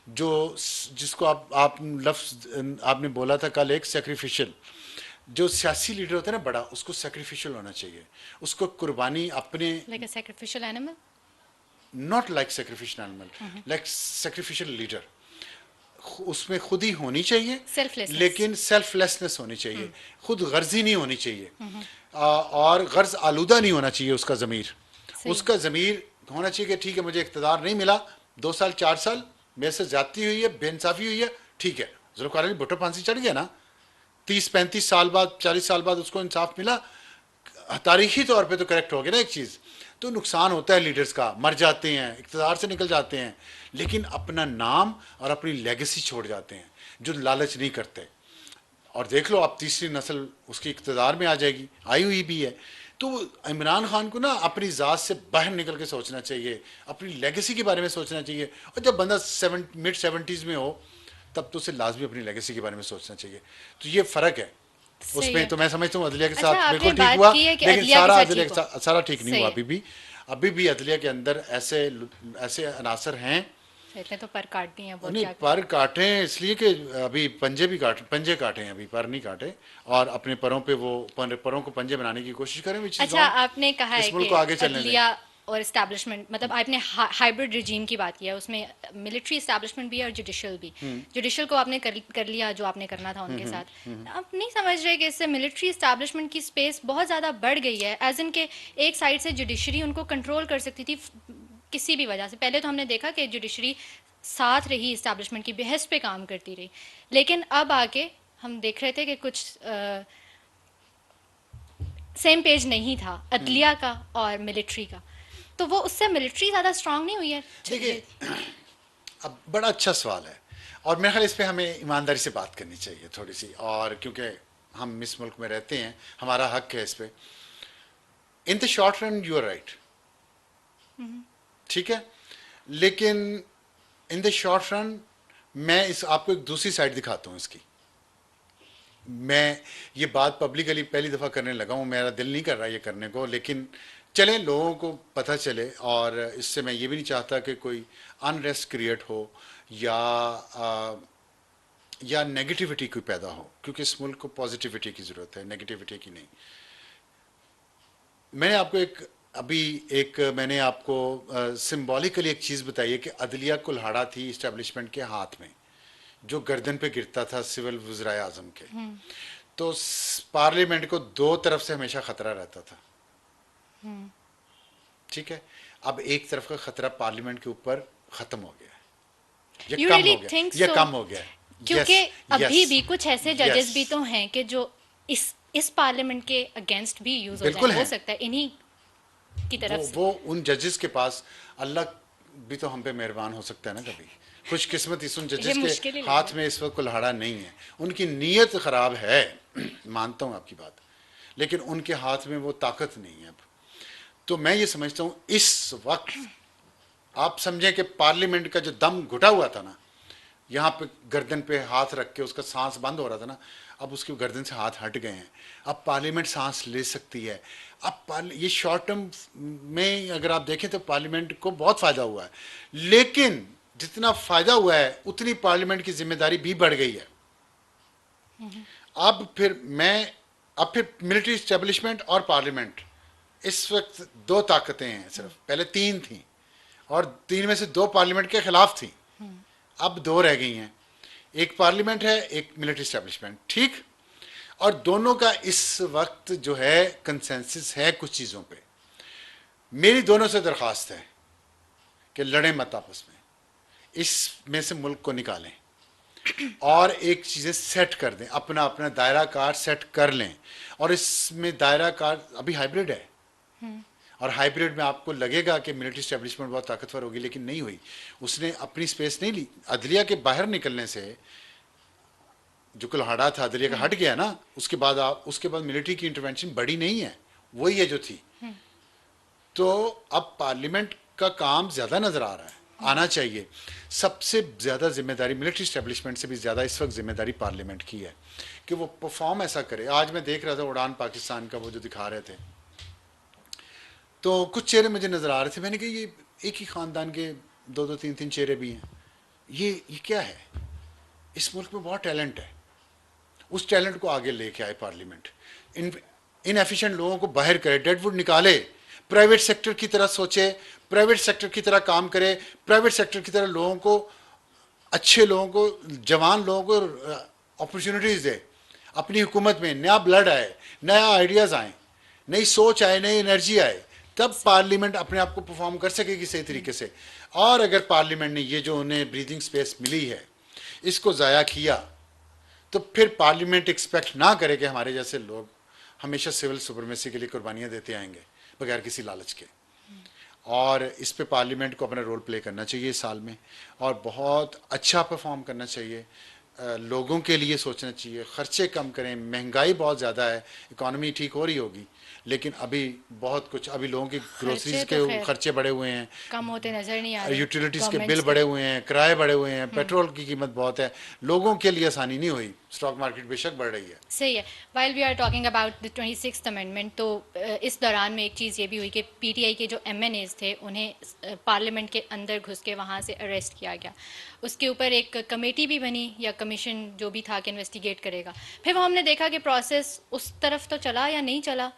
जो जिसको आप लफ्ज आपने बोला था कल, एक सेक्रीफिशियल, जो सियासी लीडर होता है ना बड़ा, उसको सेक्रीफिशियल होना चाहिए, उसको कुर्बानी अपने, like a sacrificial animal. Not like sacrificial animal, like sacrificial leader, उसमें खुद ही होनी चाहिए, सेल्फलेसनेस। लेकिन सेल्फलेसनेस होनी चाहिए, खुद गर्जी नहीं होनी चाहिए, और गर्ज आलूदा नहीं होना चाहिए उसका ज़मीर। सही है। उसका ज़मीर होना चाहिए कि ठीक है, मुझे इक़्तिदार नहीं मिला, 2 साल 4 साल मेरे से ज्यादती हुई है, बेइंसाफ़ी हुई है, ठीक है, जुल्फ़िकार अली भुट्टो फांसी चढ़ गया ना, 30-35 साल बाद, 40 साल बाद उसको इंसाफ मिला, तारीखी तौर पे तो करेक्ट हो गया ना एक चीज़। तो नुकसान होता है लीडर्स का, मर जाते हैं, इक़्तिदार से निकल जाते हैं, लेकिन अपना नाम और अपनी लेगेसी छोड़ जाते हैं, जो लालच नहीं करते। और देख लो, अब तीसरी नस्ल उसकी इक़्तिदार में आ जाएगी, आई हुई भी है। तो इमरान खान को ना अपनी ज़ात से बाहर निकल के सोचना चाहिए, अपनी लेगेसी के बारे में सोचना चाहिए। और जब बंदा मिड 70s में हो, तब तो उसे लाजमी अपनी लेगेसी के बारे में सोचना चाहिए। तो ये फ़र्क है सही उसमें। है। तो मैं समझता हूँ अदलिया के अच्छा, साथ बिल्कुल आपने ठीक बात हुआ, की है कि लेकिन अदलिया के सारा साथ अदलिया ठीक के हो। साथ सारा ठीक नहीं सही हुआ। है। अभी भी अदलिया के अंदर ऐसे ऐसे अनासर हैं। इतने तो पर काट दिए, अब और नहीं, क्या करें। पर काटे हैं इसलिए कि अभी पंजे काटे हैं, अभी पर नहीं काटे। और अपने परों पे वो परों को पंजे बनाने की कोशिश करें, विच इज़ अच्छा, रॉन्ग। आपने कहा है इस मुल्क कि को आगे चलने दें। अदलिया और इस्टेब्लिशमेंट, मतलब आपने हाइब्रिड रिजीम की बात किया, उसमें मिलिट्री इस्टेब्लिशमेंट भी है और जुडिशल भी। जुडिशल को आपने कर लिया जो आपने करना था उनके साथ। आप नहीं समझ रहे कि इससे मिलिट्री इस्टेब्लिशमेंट की स्पेस बहुत ज़्यादा बढ़ गई है, एज इन के एक साइड से जुडिशरी उनको कंट्रोल कर सकती थी किसी भी वजह से। पहले तो हमने देखा कि जुडिशरी साथ रही, इस्टेब्लिशमेंट की बेहस पे काम करती रही, लेकिन अब आके हम देख रहे थे कि कुछ सेम पेज नहीं था अदलिया का और मिलिट्री का। तो वो उससे मिलिट्री ज़्यादा स्ट्रांग नहीं हुई है। देखिए, अब बड़ा अच्छा सवाल है, और मेरे ख्याल इस पे हमें ईमानदारी से बात करनी चाहिए थोड़ी सी, और क्योंकि हम इस मुल्क में रहते हैं, हमारा हक है इस पे। In the short run you are right, ठीक है, लेकिन इन द शॉर्ट रन मैं इस आपको एक दूसरी साइड दिखाता हूँ इसकी। मैं ये बात पब्लिकली पहली दफ़ा करने लगा हूँ, मेरा दिल नहीं कर रहा ये करने को, लेकिन चले लोगों को पता चले। और इससे मैं ये भी नहीं चाहता कि कोई अनरेस्ट क्रिएट हो, या या नेगेटिविटी कोई पैदा हो, क्योंकि इस मुल्क को पॉजिटिविटी की ज़रूरत है, नेगेटिविटी की नहीं। मैंने आपको अभी मैंने आपको सिंबॉलिकली एक चीज़ बताई है कि अदलिया कुल्हाड़ा थी इस्टेब्लिशमेंट के हाथ में, जो गर्दन पे गिरता था सिविल वज़राए आज़म के। तो पार्लियामेंट को दो तरफ से हमेशा खतरा रहता था, ठीक है। अब एक तरफ का खतरा पार्लियामेंट के ऊपर खत्म हो गया है, ये यू कम रियली हो गया, थिंक ये सो? कम हो गया है। क्योंकि यस, यस, अभी भी कुछ ऐसे यस, जजेस भी तो हैं कि जो इस पार्लियामेंट के अगेंस्ट भी यूज हो जाए, बिल्कुल हो है। सकता है इन्हीं की वो तरफ से। वो उन जजेस के पास, अल्लाह भी तो हम पे मेहरबान हो सकता है ना कभी। खुशकिस्मती उन ये जजेस के मुश्किल ही लग रहा हाथ है। में इस वक्त कुल्हाड़ा नहीं है। उनकी नीयत खराब है, मानता हूँ आपकी बात, लेकिन उनके हाथ में वो ताकत नहीं है अब। तो मैं ये समझता हूँ इस वक्त आप समझें कि पार्लियामेंट का जो दम घुटा हुआ था ना, यहाँ पे गर्दन पे हाथ रख के उसका सांस बंद हो रहा था ना, अब उसकी गर्दन से हाथ हट गए हैं। अब पार्लियामेंट सांस ले सकती है। अब ये शॉर्ट टर्म में अगर आप देखें तो पार्लियामेंट को बहुत फ़ायदा हुआ है, लेकिन जितना फ़ायदा हुआ है उतनी पार्लियामेंट की जिम्मेदारी भी बढ़ गई है। अब फिर मैं अब फिर मिलिट्री इस्टेब्लिशमेंट और पार्लियामेंट, इस वक्त दो ताकतें हैं सिर्फ, पहले तीन थी, और तीन में से दो पार्लियामेंट के खिलाफ थी, अब दो रह गई हैं। एक पार्लियामेंट है, एक मिलिट्री इस्टेब्लिशमेंट, ठीक। और दोनों का इस वक्त जो है कंसेंसस है कुछ चीज़ों पे। मेरी दोनों से दरख्वास्त है कि लड़ें मत आपस में, इसमें से मुल्क को निकालें और एक चीज़ें सेट कर दें, अपना अपना दायरा कार सेट कर लें। और इसमें दायरा कार अभी हाइब्रिड है, और हाइब्रिड में आपको लगेगा कि मिलिट्री स्टैब्लिशमेंट बहुत ताकतवर होगी, लेकिन नहीं हुई। उसने अपनी स्पेस नहीं ली। अदलिया के बाहर निकलने से जो कुल्हाड़ा था अदलिया का हट गया ना, उसके बाद मिलिट्री की इंटरवेंशन बड़ी नहीं है, वही है जो थी। तो अब पार्लियामेंट का काम ज़्यादा नज़र आ रहा है, आना चाहिए। सबसे ज़्यादा जिम्मेदारी मिलिट्री स्टैब्लिशमेंट से भी ज़्यादा इस वक्त जिम्मेदारी पार्लियामेंट की है कि वो परफॉर्म ऐसा करे। आज मैं देख रहा था उड़ान पाकिस्तान का, वो जो दिखा रहे थे, तो कुछ चेहरे मुझे नज़र आ रहे थे। मैंने कहा ये एक ही ख़ानदान के दो दो तीन तीन चेहरे भी हैं। ये क्या है? इस मुल्क में बहुत टैलेंट है, उस टैलेंट को आगे लेके आए पार्लियामेंट, इन एफिशिएंट लोगों को बाहर करे, डेडवुड निकाले, प्राइवेट सेक्टर की तरह सोचे, प्राइवेट सेक्टर की तरह काम करे, प्राइवेट सेक्टर की तरह लोगों को, अच्छे लोगों को, जवान लोगों को अपॉर्चुनिटीज दे, अपनी हुकूमत में नया ब्लड आए, नया आइडियाज आए, नई सोच आए, नई एनर्जी आए, तब पार्लियामेंट अपने आप को परफॉर्म कर सकेगी सही तरीके से। और अगर पार्लियामेंट ने ये जो उन्हें ब्रीदिंग स्पेस मिली है इसको ज़ाया किया, तो फिर पार्लियामेंट एक्सपेक्ट ना करे कि हमारे जैसे लोग हमेशा सिविल सुपरमेसी के लिए कुर्बानियाँ देते आएंगे बगैर किसी लालच के। और इस पे पार्लियामेंट को अपना रोल प्ले करना चाहिए इस साल में, और बहुत अच्छा परफॉर्म करना चाहिए, लोगों के लिए सोचना चाहिए, खर्चे कम करें। महंगाई बहुत ज़्यादा है, इकॉनमी ठीक हो रही होगी लेकिन अभी बहुत कुछ, अभी लोगों की ग्रोसरीज खर्चे तो के खैर खर्चे बढ़े हुए हैं, कम होते नजर नहीं आ रहे यूटिलिटीज़ के बिल गवर्नमेंट्स बढ़े के। हुए हैं, किराए बढ़े हुए हैं, पेट्रोल की कीमत बहुत है, लोगों के लिए आसानी नहीं हुई। स्टॉक मार्केट बेशक बढ़ रही है। सही है। While we are talking about the 26th amendment, तो इस दौरान में एक चीज़ ये भी हुई कि पीटीआई के जो एमएनएज थे उन्हें पार्लियामेंट के अंदर घुस के वहाँ से अरेस्ट किया गया। उसके ऊपर एक कमेटी भी बनी या कमीशन जो भी था कि इन्वेस्टिगेट करेगा। फिर वो हमने देखा कि प्रोसेस उस तरफ तो चला या नहीं चला,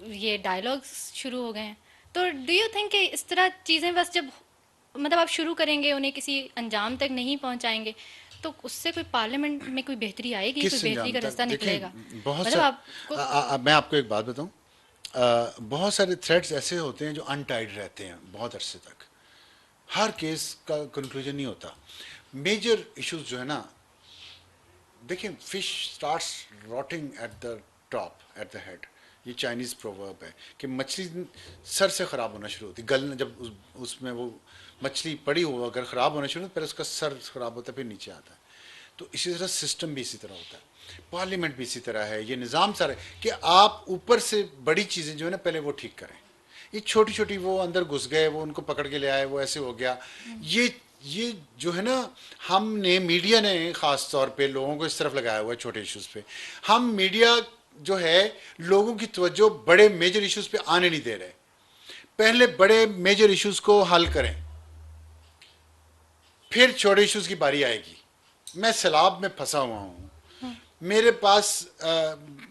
ये डायलॉग्स शुरू हो गए हैं। तो डू यू थिंक कि इस तरह चीज़ें बस जब मतलब आप शुरू करेंगे उन्हें किसी अंजाम तक नहीं पहुंचाएंगे तो उससे कोई पार्लियामेंट में कोई बेहतरी आएगी, कोई किस बेहतरी अंजाम का तक? रास्ता निकलेगा? देखें, बहुत मतलब सा आपको मैं आपको एक बात बताऊं, बहुत सारे थ्रेड्स ऐसे होते हैं जो अनटाइड रहते हैं बहुत अरसे तक, हर केस का कंक्लूजन नहीं होता। मेजर इश्यूज जो है ना, देखिए, fish starts rotting at the top, at the head. ये चाइनीज़ प्रोवर्ब है कि मछली सर से ख़राब होना शुरू होती, गलना, जब उसमें वो मछली पड़ी हो अगर ख़राब होना शुरू, पहले उसका सर ख़राब होता है फिर नीचे आता है। तो इसी तरह सिस्टम भी इसी तरह होता है, पार्लियामेंट भी इसी तरह है, ये निज़ाम सारा है कि आप ऊपर से बड़ी चीज़ें जो है ना पहले वो ठीक करें। ये छोटी छोटी वो अंदर घुस गए, वो उनको पकड़ के ले आए, वो ऐसे हो गया। ये जो है ना, हमने, मीडिया ने ख़ास तौर पे लोगों को इस तरफ लगाया हुआ है छोटे इश्यूज़ पे। हम मीडिया जो है लोगों की तवज्जो बड़े मेजर इश्यूज़ पे आने नहीं दे रहे। पहले बड़े मेजर इश्यूज़ को हल करें, फिर छोटे इश्यूज़ की बारी आएगी। मैं सैलाब में फंसा हुआ हूँ, मेरे पास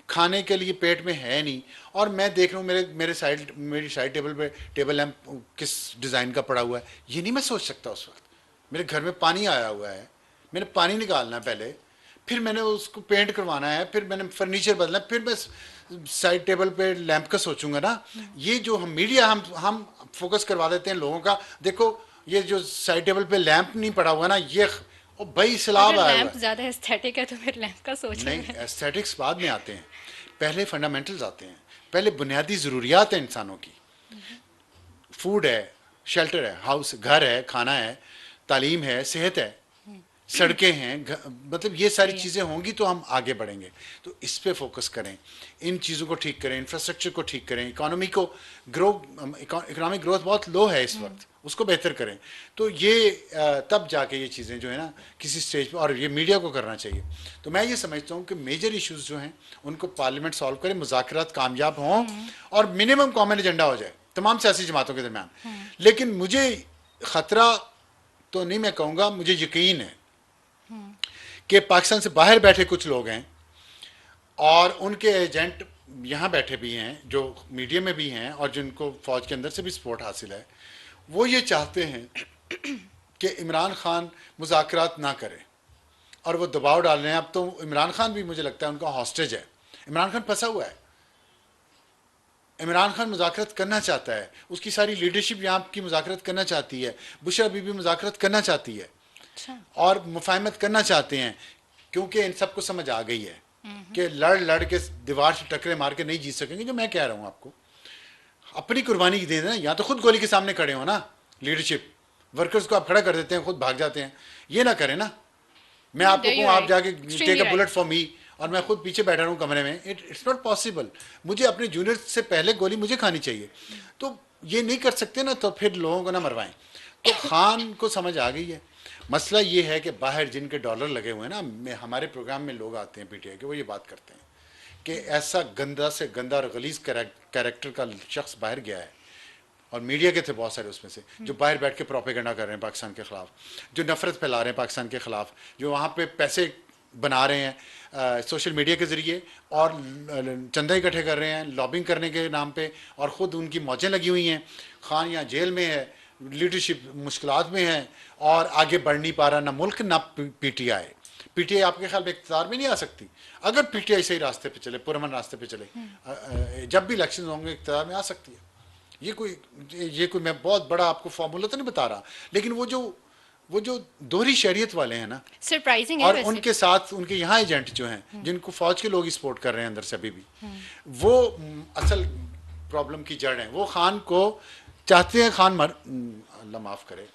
खाने के लिए पेट में है नहीं, और मैं देख रहा हूँ मेरी साइड टेबल पे टेबल लैंप किस डिज़ाइन का पड़ा हुआ है, ये नहीं मैं सोच सकता उस वक्त। मेरे घर में पानी आया हुआ है, मैंने पानी निकालना है पहले, फिर मैंने उसको पेंट करवाना है, फिर मैंने फर्नीचर बदलना है, फिर मैं साइड टेबल पे लैंप का सोचूंगा ना। ये जो हम मीडिया हम फोकस करवा देते हैं लोगों का, देखो ये जो साइड टेबल पे लैंप नहीं पड़ा हुआ ना, ये ओ भाई सैलाब अगर आया हुआ लैंप है। ज़्यादा एस्थेटिक है तो फिर लैंप का सोच नहीं, रहे हैं। एस्थेटिक्स बाद में आते हैं, पहले फंडामेंटल्स आते हैं, पहले बुनियादी ज़रूरियात हैं इंसानों की। फूड है, शेल्टर है, हाउस, घर है, खाना है, तालीम है, सेहत है, सड़कें हैं, मतलब ये सारी चीज़ें होंगी तो हम आगे बढ़ेंगे। तो इस पे फोकस करें, इन चीज़ों को ठीक करें, इंफ्रास्ट्रक्चर को ठीक करें, इकोनॉमी को ग्रो, इकोनॉमिक ग्रोथ बहुत लो है इस वक्त, उसको बेहतर करें। तो ये तब जाके ये चीज़ें जो है ना किसी स्टेज पे, और ये मीडिया को करना चाहिए। तो मैं ये समझता हूँ कि मेजर इश्यूज जो हैं उनको पार्लियामेंट सॉल्व करे, मुज़ाकरात कामयाब हों और मिनिमम कॉमन एजेंडा हो जाए तमाम सियासी जमातों के दरमियान। लेकिन मुझे ख़तरा तो नहीं, मैं कहूँगा मुझे यकीन है कि पाकिस्तान से बाहर बैठे कुछ लोग हैं और उनके एजेंट यहाँ बैठे भी हैं जो मीडिया में भी हैं और जिनको फ़ौज के अंदर से भी सपोर्ट हासिल है। वो ये चाहते हैं कि इमरान खान मुज़ाकरात ना करे और वो दबाव डाल रहे हैं। अब तो इमरान खान भी मुझे लगता है उनका हॉस्टेज है, इमरान खान फंसा हुआ है। इमरान खान मुज़ाकरत करना चाहता है, उसकी सारी लीडरशिप यहाँ की मुज़ाकरत करना चाहती है, बुशरा बीबी मुज़ाकरत करना चाहती है और मुफाहमत करना चाहते हैं, क्योंकि इन सबको समझ आ गई है कि लड़ लड़ के दीवार से टकरे मार के नहीं जीत सकेंगे। जो मैं कह रहा हूँ आपको, अपनी कुर्बानी दे देना, या तो खुद गोली के सामने खड़े हो ना, लीडरशिप वर्कर्स को आप खड़ा कर देते हैं, खुद भाग जाते हैं, ये ना करें ना। मैं आपको कहूँ आप जाके take a bullet for me और मैं खुद पीछे बैठा रहूँ कमरे में, इट्स नॉट पॉसिबल। मुझे अपने जूनियर से पहले गोली मुझे खानी चाहिए, तो ये नहीं कर सकते ना, तो फिर लोगों को ना मरवाएं। तो खान को समझ आ गई है। मसला ये है कि बाहर जिनके डॉलर लगे हुए हैं ना, हमारे प्रोग्राम में लोग आते हैं पीटीआई के, वो ये बात करते हैं कि ऐसा गंदा से गंदा और गलीज कैरेक्टर का शख्स बाहर गया है, और मीडिया के थे बहुत सारे उसमें से, जो बाहर बैठ के प्रोपेगेंडा कर रहे हैं पाकिस्तान के ख़िलाफ़, जो नफ़रत फैला रहे हैं पाकिस्तान के ख़िलाफ़, जो वहाँ पे पैसे बना रहे हैं सोशल मीडिया के ज़रिए और चंदा इकट्ठे कर रहे हैं लॉबिंग करने के नाम पे, और ख़ुद उनकी मौजें लगी हुई हैं। खान यहाँ जेल में है, लीडरशिप मुश्किलात में है और आगे बढ़ नहीं पा रहा, ना मुल्क ना PTI। PTI आपके ख्याल में इक़्तिदार में नहीं आ सकती? अगर PTI सही रास्ते पे चले, पुरअमन रास्ते पे चले, जब भी इलेक्शन होंगे इक़्तिदार में आ सकती है। ये कोई मैं बहुत बड़ा आपको फार्मूला तो नहीं बता रहा, लेकिन वो जो दोहरी शरीयत वाले हैं ना, सरप्राइजिंग है और वैसे। उनके साथ उनके यहाँ एजेंट जो हैं जिनको फौज के लोग ही सपोर्ट कर रहे हैं अंदर से अभी भी, वो असल प्रॉब्लम की जड़ है। वो खान को चाहते हैं, खान अल्लाह माफ़ करे,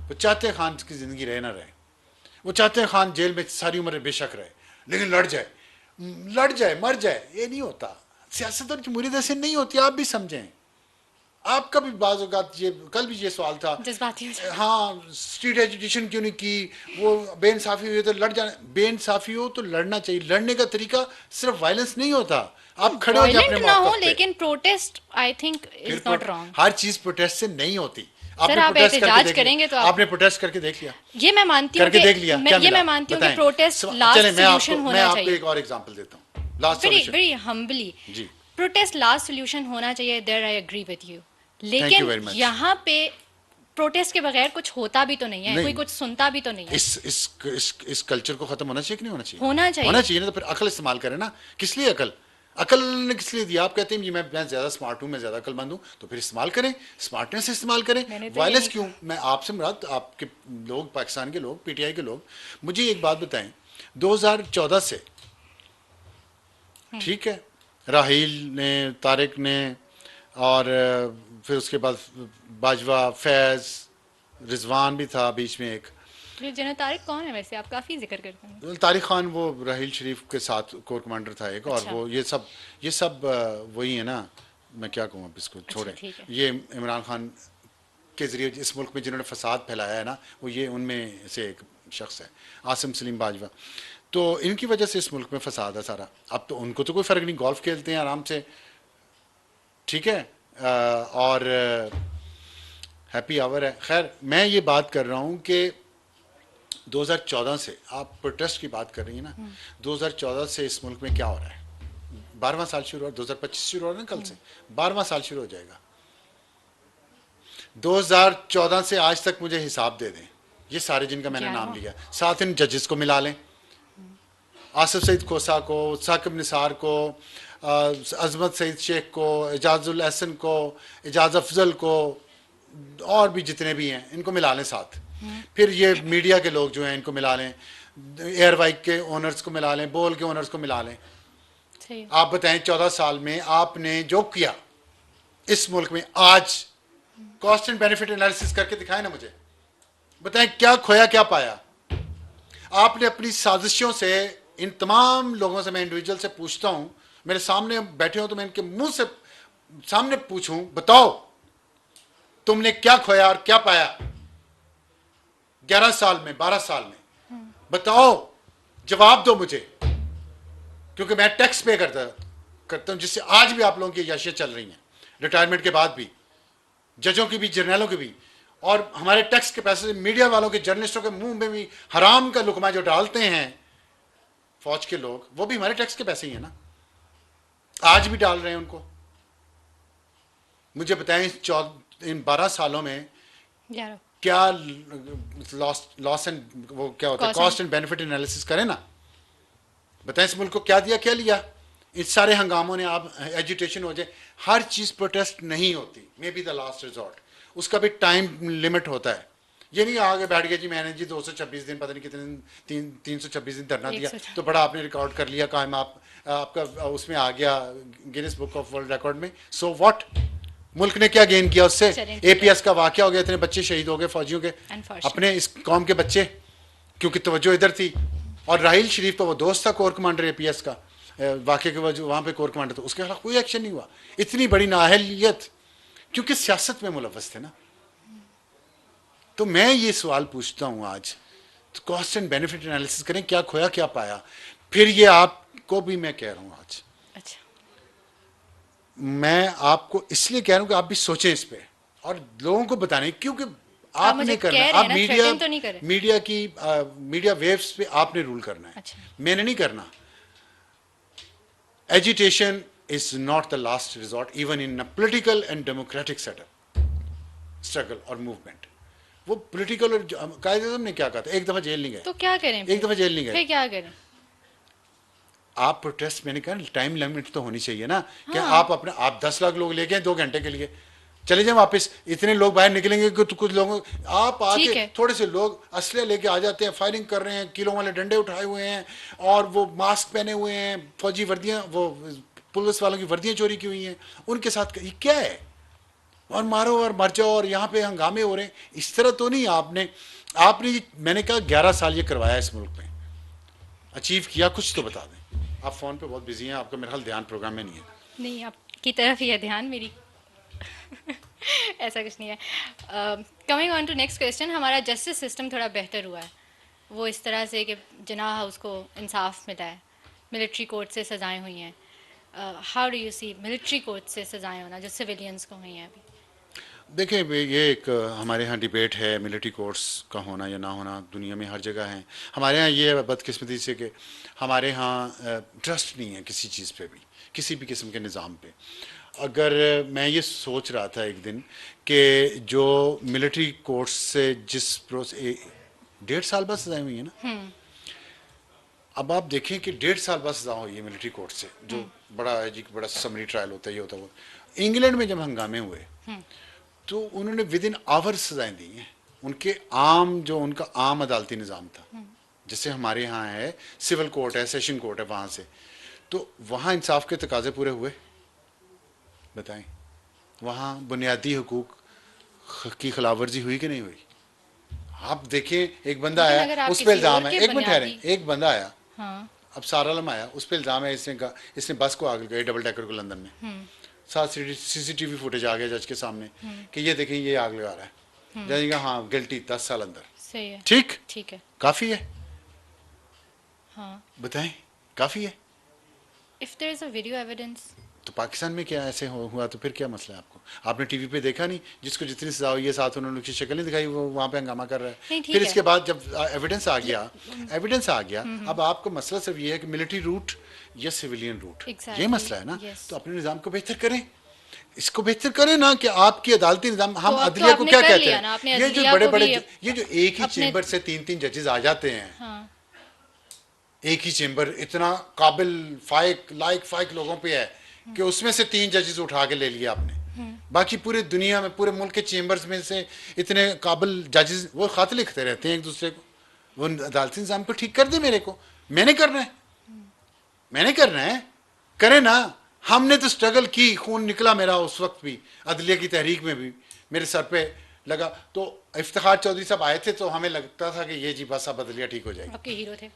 वो चाहते हैं खान की ज़िंदगी रहे ना रहे, वो चाहते हैं खान जेल में सारी उम्र बेशक रहे, लेकिन लड़ जाए मर जाए। ये नहीं होता, सियासत और जमहूरियत ऐसे नहीं होती, आप भी समझें। आपका भी बाज़ औक़ात ये, कल भी ये सवाल था, जज्बाती हो जाता। हाँ स्ट्रीट एजुकेशन क्यों नहीं की, वो बेइंसाफ़ी हुई तो लड़ जाना। बेइंसाफ़ी हो तो लड़ना चाहिए, लड़ने का तरीका सिर्फ वायलेंस नहीं होता, आप खड़े हो जाए अपने वायलेंट ना हो, मौक़िफ़ पे। लेकिन protest I think is not wrong. Her cheese protest से नहीं होती। सर, आप प्रोटेस्ट एहतजाज करके देख लिया? करेंगे तो आपने प्रोटेस्ट करके देख लिया? ये मैं मानती हूँ करके कि देख लिया, क्या ये मिला? मैं मानती हूँ कि बताएं। प्रोटेस्ट चलें, लास्ट मैं सोल्यूशन मैं होना आपको चाहिए। एक और एग्जांपल देता हूँ, last very solution. Very humbly, जी, प्रोटेस्ट लास्ट सोल्यूशन होना चाहिए, there I agree with you. Thank you लेकिन very much. यहाँ पे प्रोटेस्ट के बगैर कुछ होता भी तो नहीं है, नहीं। कोई कुछ सुनता भी तो नहीं है। इस कल्चर को खत्म होना चाहिए कि नहीं होना चाहिए? होना चाहिए। होना चाहिए ना, तो फिर अकल इस्तेमाल करें ना। किस लिए अकल ने किस लिए दिया? आप कहते हैं जी मैं ज़्यादा स्मार्ट हूँ, मैं ज़्यादा अक्लमंद हूँ, तो फिर इस्तेमाल करें, स्मार्टनेस से इस्तेमाल करें। मैंने तो वायलेंस यही क्यों? मैं आपसे मुराद आपके लोग, पाकिस्तान के लोग, PTI के लोग, मुझे एक बात बताएं, 2014 से, ठीक है, राहील ने, तारिक ने, और फिर उसके बाद बाजवा, फैज़, रिजवान भी था बीच में एक। ये जनरल तारिक कौन है वैसे? आप काफी जिक्र करते हैं। तारिक खान वो राहील शरीफ के साथ कोर कमांडर था एक, और अच्छा। वो ये सब वही है ना, मैं क्या कहूँ, अब इसको छोड़ें। ठीक है। ये इमरान खान के ज़रिए इस मुल्क में जिन्होंने फसाद फैलाया है ना, वो ये उनमें से एक शख्स है, आसिम सलीम बाजवा। तो इनकी वजह से इस मुल्क में फसाद है सारा। अब तो उनको तो कोई फ़र्क नहीं, गोल्फ खेलते हैं आराम से, ठीक है, और हैप्पी आवर है। खैर, मैं ये बात कर रहा हूँ कि 2014 से, आप प्रोटेस्ट की बात कर रही हैं ना, 2014 से इस मुल्क में क्या हो रहा है? 12वां साल शुरू हुआ, 2025 शुरू हो रहा है ना, कल से 12वां साल शुरू हो जाएगा। 2014 से आज तक मुझे हिसाब दे दें, ये सारे जिनका मैंने नाम लिया, साथ इन जजेस को मिला लें, आसिफ सईद खोसा को, साकिब निसार को, अजमत सईद शेख को, एजाजुल एहसन को, एजाज अफजल को, और भी जितने भी हैं इनको मिला लें साथ। फिर ये मीडिया के लोग जो हैं इनको मिला लें, एयरवाइक के ओनर्स को मिला लें, बोल के ओनर्स को मिला लें। आप बताएं 14 साल में आपने जो किया इस मुल्क में, आज कॉस्ट एंड बेनिफिट एनालिसिस करके दिखाएं ना मुझे, बताएं क्या खोया क्या पाया आपने अपनी साजिशों से। इन तमाम लोगों से मैं इंडिविजुअल से पूछता हूं, मेरे सामने बैठे हो तो मैं इनके मुंह से सामने पूछूं, बताओ तुमने क्या खोया और क्या पाया 11 साल में, 12 साल में? बताओ, जवाब दो मुझे, क्योंकि मैं टैक्स पे करता हूं, जिससे आज भी आप लोगों की याशियां चल रही हैं, रिटायरमेंट के बाद भी, जजों की भी, जर्नलों की भी, और हमारे टैक्स के पैसे से मीडिया वालों के, जर्नलिस्टों के मुंह में भी हराम का लुकमा जो डालते हैं फौज के लोग, वो भी हमारे टैक्स के पैसे ही हैं ना, आज भी डाल रहे हैं उनको। मुझे बताएं इन 12 सालों में क्या लॉस एंड वो क्या होता है, कॉस्ट एंड बेनिफिट एनालिसिस करें ना, बताएं इस मुल्क को क्या दिया क्या लिया। इस सारे हंगामों ने, आप एजुटेशन हो जाए, हर चीज प्रोटेस्ट नहीं होती, may be the last resort, उसका भी टाइम लिमिट होता है। ये नहीं आगे बैठ गया जी मैंने जी 226 दिन, पता नहीं कितने 326 दिन धरना दिया तो बड़ा आपने रिकॉर्ड कर लिया, कायम आपका उसमें आ गया Guinness book of world record में। सो व्हाट, मुल्क ने क्या गेन किया उससे? APS का वाकया हो गया, इतने बच्चे शहीद हो गए फौजियों के, अपने इस कौम के बच्चे, क्योंकि तवज्जो इधर थी। और राहील शरीफ तो वो दोस्त था कोर कमांडर APS का, वाकये के वजह वहाँ पे कोर कमांडर था, उसके खिलाफ कोई एक्शन नहीं हुआ। इतनी बड़ी नाअहलियत, क्योंकि सियासत में मुलव्वस थे ना। तो मैं ये सवाल पूछता हूँ आज, तो कॉस्ट एंड बेनिफिट एनालिसिस करें, क्या खोया क्या पाया। फिर ये आपको भी मैं कह रहा हूँ आज, मैं आपको इसलिए कह रहा हूं कि आप भी सोचें इस पे, और लोगों को बताने, क्योंकि आप आप मुझे नहीं करना, कह रहे आप हैं ना, मीडिया threaten तो नहीं कर रहे। मीडिया की मीडिया वेव्स पे आपने रूल करना है, अच्छा। मैंने नहीं करना। Agitation is not the last resort even in a political and democratic setup, struggle और मूवमेंट। वो पॉलिटिकल और कायदे आज़म ने क्या कहा था, एक दफा जेल नहीं गए, तो क्या करें एक फिर? दफा जेल नहीं गए। फिर क्या करें? आप प्रोटेस्ट, मैंने कहा टाइम लिमिट तो होनी चाहिए ना, कि हाँ। आप अपने आप 10 लाख लोग लेके आए 2 घंटे के लिए, चले जाए वापस। इतने लोग बाहर निकलेंगे कि तो कुछ लोगों, आप आके ठीक है। थोड़े से लोग असले लेके आ जाते हैं, फायरिंग कर रहे हैं, किलों वाले डंडे उठाए हुए हैं, और वो मास्क पहने हुए हैं, फौजी वर्दियां, वो पुलिस वालों की वर्दियां चोरी की हुई हैं, उनके साथ ये क्या है, और मारो और मर जाओ, और यहाँ पे हंगामे हो रहे हैं। इस तरह तो नहीं। आपने आपने मैंने कहा 11 साल ये करवाया इस मुल्क में, अचीव किया कुछ तो बता दें। आप फ़ोन पे बहुत बिजी हैं, आपका मेरा ख्याल ध्यान प्रोग्राम में नहीं है। नहीं, आपकी तरफ ही है ध्यान, मेरी ऐसा कुछ नहीं है। Coming on to next question, हमारा जस्टिस सिस्टम थोड़ा बेहतर हुआ है वो इस तरह से कि जिनाह हाउस को इंसाफ मिला है, मिलिट्री कोर्ट से सज़ाएं हुई हैं। How do you see military court से सज़ाएं होना जो सिविलियंस को हुई हैं अभी? देखिए, ये एक हमारे यहाँ डिबेट है मिलिट्री कोर्ट्स का होना या ना होना, दुनिया में हर जगह है। हमारे यहाँ ये है बदकिस्मती से कि हमारे यहाँ ट्रस्ट नहीं है किसी चीज़ पे भी, किसी भी किस्म के निज़ाम पे। अगर मैं ये सोच रहा था एक दिन कि जो मिलिट्री कोर्ट्स से जिस 1.5 साल बाद सजाएं हुई है ना, अब आप देखें कि 1.5 साल बाद सजा हुई है मिलिट्री कोर्ट से, जो बड़ा है जी, बड़ा समरी ट्रायल होता है, ये होता है वो। इंग्लैंड में जब हंगामे हुए तो उन्होंने विद इन आवर्स सजाएं दी हैं। उनके आम जो उनका आम अदालती निज़ाम था, जैसे हमारे यहाँ है सिविल कोर्ट है, सेशन कोर्ट है, वहाँ से तो वहाँ इंसाफ के तकाजे पूरे हुए? बताएं, वहाँ बुनियादी हुकूक की खिलाफवर्जी हुई कि नहीं हुई? आप देखें, एक बंदा लेकिन आया, अगर आप उस पर किसी इल्ज़ाम और है, के एक मिनट ठहरें, बुनियादी। एक बंदा आया, हाँ। अब सारा आलम आया, उस पर इल्ज़ाम है, इसने कहा इसने बस को आग लगाई, डबल डेकर को लंदन में। साथ सीसीटीवी फुटेज आ गया जज के सामने कि ये देखें ये आग लगा रहा है। जज कहा हाँ गिल्टी, 10 साल अंदर। सही है। ठीक, ठीक है। काफ़ी है? हाँ। बताएं, काफ़ी है? If there is a video evidence. तो पाकिस्तान में क्या ऐसे हुआ तो फिर क्या मसला है आपको? आपने टीवी पे देखा नहीं, जिसको जितनी सजा हुई है साथ उन्होंने उसकी शक्ल नहीं दिखाई, वो वहाँ पे हंगामा कर रहा है। नहीं, ठीक फिर है। इसके बाद जब एविडेंस आ गया, अब आपको मसला सिर्फ ये है कि मिलिट्री रूट या सिविलियन रूट, ये Exactly, मसला है ना। yes. तो अपने निज़ाम को बेहतर करें, इसको बेहतर करें ना, कि आपकी अदालती निज़ाम, हम तो अब तो अदलिया को आपने क्या कर कहते लिया ना, हैं, आपने ये जो अदलिया बड़े को बड़े, भी ये जो एक ही अपने। चेंबर से 3-3 जजेस आ जाते हैं, हाँ। एक ही चेंबर इतना काबिल फाइक लोगों पे है कि उसमें से 3 जजेस उठा के ले लिए आपने। बाकी पूरी दुनिया में, पूरे मुल्क के चेंबर्स में से इतने काबिल जजेस, वो खत लिखते रहते हैं एक दूसरे को। वो अदालती निज़ाम को ठीक कर दे, मेरे को, मैंने करना है, मैंने करना है, करे ना। हमने तो स्ट्रगल की, खून निकला मेरा उस वक्त भी, अदलिया की तहरीक में भी मेरे सर पे लगा। तो इफ्तिखार चौधरी साहब आए थे तो हमें लगता था कि ये जी बस अब अदलिया ठीक हो जाएगी। आपके हीरो थे।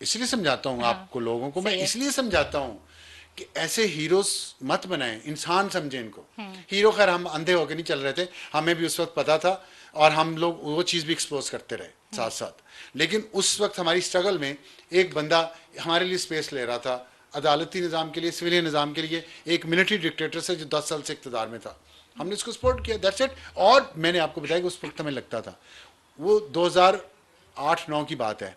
इसलिए समझाता हूँ हाँ, आपको, लोगों को मैं सही है। इसलिए समझाता हूँ कि ऐसे हीरोज मत बनाएं, इंसान समझें इनको। हीरो खैर हम अंधे होकर नहीं चल रहे थे, हमें भी उस वक्त पता था, और हम लोग वो चीज़ भी एक्सपोज करते रहे साथ साथ। लेकिन उस वक्त हमारी स्ट्रगल में एक बंदा हमारे लिए स्पेस ले रहा था, अदालती निज़ाम के लिए, सिविलियन निज़ाम के लिए, एक मिलिट्री डिक्टेटर से जो 10 साल से इक़्तिदार में था, हमने इसको सपोर्ट किया, दैट्स इट। और मैंने आपको बताया कि उस वक्त हमें लगता था, वो 2008-9 की बात है,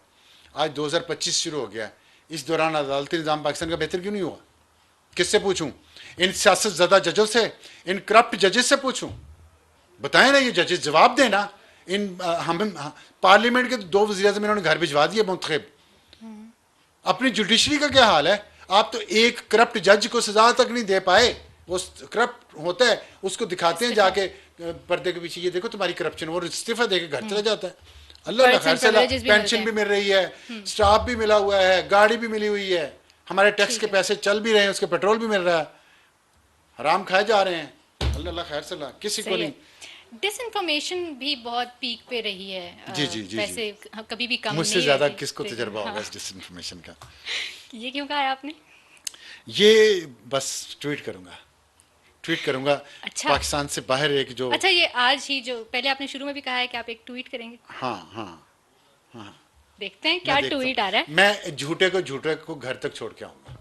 आज 2025 शुरू हो गया है। इस दौरान अदालती निज़ाम पाकिस्तान का बेहतर क्यों नहीं हुआ? किससे पूछूं? इन सियासत ज़दा जजों से, इन करप्ट जजेस से पूछूं? बताएं ना, ये जजेस जवाब देना। हम पार्लियामेंट के 2 वज़ीर-ए-आज़म इन्होंने घर भिजवा दिए मुंतखब। अपनी जुडिशरी का क्या हाल है? आप तो एक करप्ट जज को सजा तक नहीं दे पाए। वो करप्ट होता है, उसको दिखाते हैं जाके पर्दे के पीछे, ये देखो तुम्हारी करप्शन, और इस्तीफा देके घर चला जाता है। अल्लाह खैर से, पेंशन भी मिल रही है, स्टाफ भी मिला हुआ है, गाड़ी भी मिली हुई है, हमारे टैक्स के पैसे चल भी रहे हैं, उसके पेट्रोल भी मिल रहा है, हराम खाए जा रहे हैं। अल्लाह खैर से, किसी को नहीं। डिसइंफॉर्मेशन भी बहुत पीक पे रही है। जी जी जी, वैसे कभी भी कम मुझसे नहीं ज़्यादा रहती। किसको तजर्बा होगा हाँ। इस डिसइंफॉर्मेशन का? ये क्यों कहा है आपने? ये बस ट्वीट करूंगा, ट्वीट करूंगा। अच्छा। पाकिस्तान से बाहर एक जो, अच्छा, ये आज ही जो पहले आपने शुरू में भी कहा है कि आप एक ट्वीट करेंगे, हाँ हाँ हाँ, देखते हैं क्या मैं देखता ट्वीट हूं। आ रहा है। मैं झूठे को घर तक छोड़ के आऊंगा,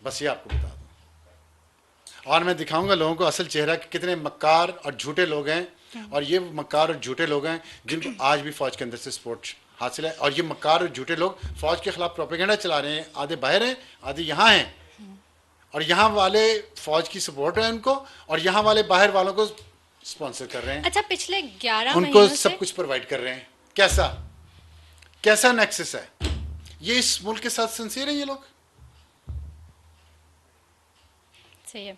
बस ये आपको बता दूं। और मैं दिखाऊंगा लोगों को असल चेहरा कि कितने मक्कार और झूठे लोग हैं, और ये मक्कार और झूठे लोग हैं जिनको आज भी फौज के अंदर से सपोर्ट हासिल है। और ये मक्कार और झूठे लोग फौज के खिलाफ प्रोपेगेंडा चला रहे हैं, आधे बाहर हैं आधे यहाँ हैं, और यहाँ वाले फौज की सपोर्ट है उनको, और यहाँ वाले बाहर वालों को स्पॉन्सर कर रहे हैं, अच्छा, पिछले 11 उनको महीनों सब से कुछ प्रोवाइड कर रहे हैं। कैसा कैसा नेक्सस है? ये इस मुल्क के साथ सिंसियर है ये लोग? सही है।